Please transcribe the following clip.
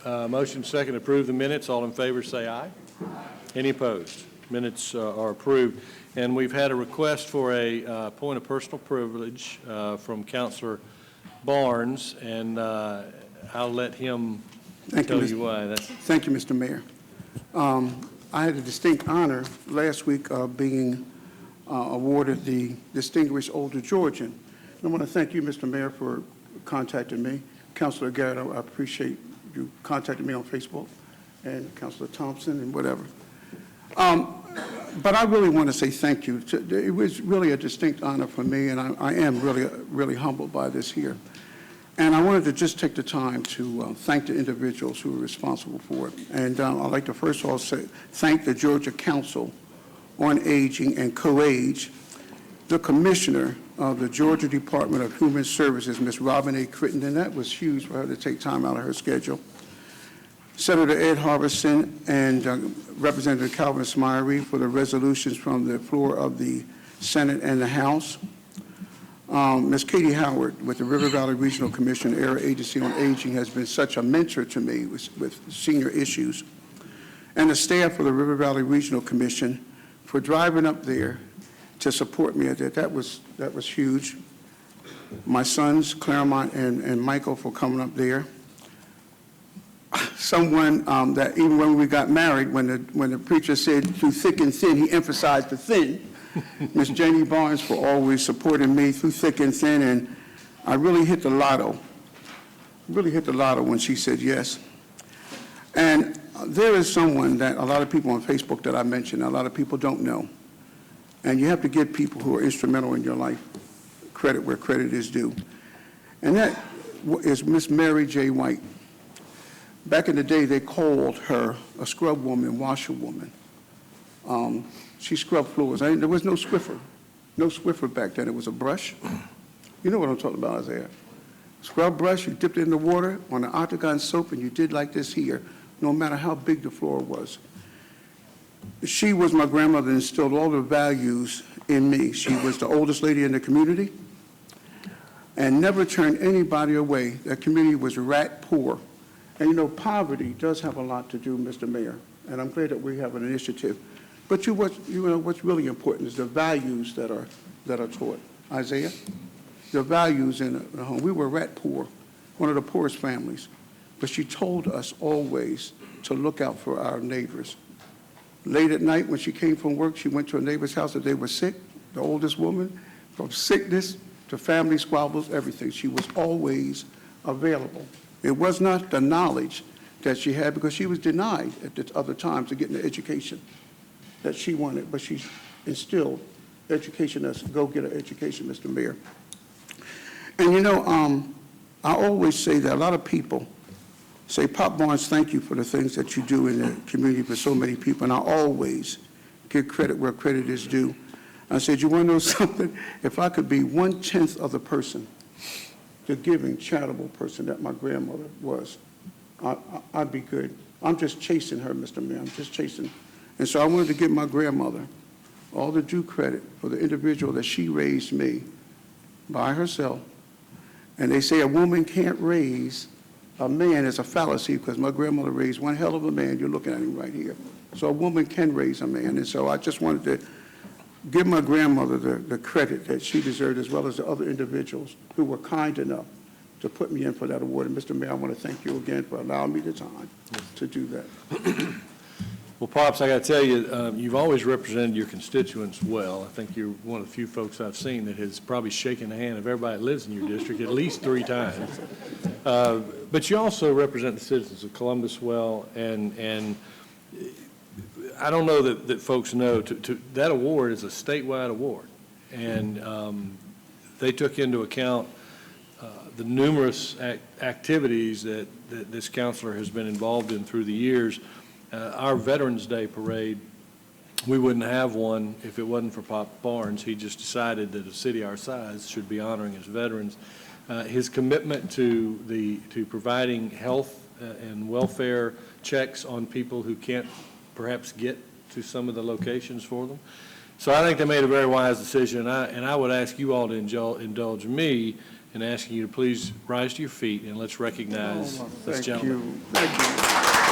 Motion second to approve the minutes. All in favor say aye. Any opposed? Minutes are approved. And we've had a request for a point of personal privilege from Councilor Barnes, and I'll let him tell you why. Thank you, Mr. Mayor. I had a distinct honor last week of being awarded the Distinguished Older Georgian. And I want to thank you, Mr. Mayor, for contacting me. Councilor Garrett, I appreciate you contacting me on Facebook, and Councilor Thompson and whatever. But I really want to say thank you. It was really a distinct honor for me, and I am really humbled by this here. And I wanted to just take the time to thank the individuals who were responsible for it. And I'd like to first of all thank the Georgia Council on Aging and Co-Age, the Commissioner of the Georgia Department of Human Services, Ms. Robin A. Crittenden. That was huge for her to take time out of her schedule. Senator Ed Harbison and Representative Calvin Smyrie for the resolutions from the floor of the Senate and the House. Ms. Katie Howard with the River Valley Regional Commission Area Agency on Aging has been such a mentor to me with senior issues. And the staff of the River Valley Regional Commission for driving up there to support me. That was huge. My sons, Claremont and Michael, for coming up there. Someone that even when we got married, when the preacher said through thick and thin, he emphasized the thin. Miss Janie Barnes for always supporting me through thick and thin, and I really hit the lotto. Really hit the lotto when she said yes. And there is someone that a lot of people on Facebook that I mentioned, a lot of people don't know. And you have to give people who are instrumental in your life credit where credit is due. And that is Miss Mary J. White. Back in the day, they called her a scrub woman, washerwoman. She scrubbed floors. There was no Swiffer. No Swiffer back then. It was a brush. You know what I'm talking about, Isaiah. Scrub brush, you dipped it in the water on an octagon soap, and you did like this here, no matter how big the floor was. She was my grandmother and instilled all the values in me. She was the oldest lady in the community and never turned anybody away. That community was rat poor. And you know, poverty does have a lot to do, Mr. Mayor, and I'm glad that we have an initiative. But what's really important is the values that are taught. Isaiah, the values in the home. We were rat poor, one of the poorest families, but she told us always to look out for our neighbors. Late at night when she came from work, she went to a neighbor's house that they were sick, the oldest woman, from sickness to family squabbles, everything. She was always available. It was not the knowledge that she had because she was denied at the other times to get an education that she wanted, but she instilled education as go get an education, Mr. Mayor. And you know, I always say that a lot of people say, Pop Barnes, thank you for the things that you do in the community for so many people, and I always give credit where credit is due. I said, you want to know something? If I could be 1/10 of the person, the giving, charitable person that my grandmother was, I'd be good. I'm just chasing her, Mr. Mayor. I'm just chasing. And so I wanted to give my grandmother all the due credit for the individual that she raised me by herself. And they say a woman can't raise a man is a fallacy because my grandmother raised one hell of a man. You're looking at him right here. So a woman can raise a man. And so I just wanted to give my grandmother the credit that she deserved, as well as the other individuals who were kind enough to put me in for that award. And Mr. Mayor, I want to thank you again for allowing me the time to do that. Well, Pops, I got to tell you, you've always represented your constituents well. I think you're one of the few folks I've seen that has probably shaken the hand of everybody that lives in your district at least 3 times. But you also represent the citizens of Columbus well, and I don't know that folks know, that award is a statewide award, and they took into account the numerous activities that this counselor has been involved in through the years. Our Veterans Day parade, we wouldn't have one if it wasn't for Pop Barnes. He just decided that a city our size should be honoring its veterans. His commitment to providing health and welfare checks on people who can't perhaps get to some of the locations for them. So I think they made a very wise decision, and I would ask you all to indulge me and asking you to please rise to your feet and let's recognize this Thank gentleman. you. Thank you.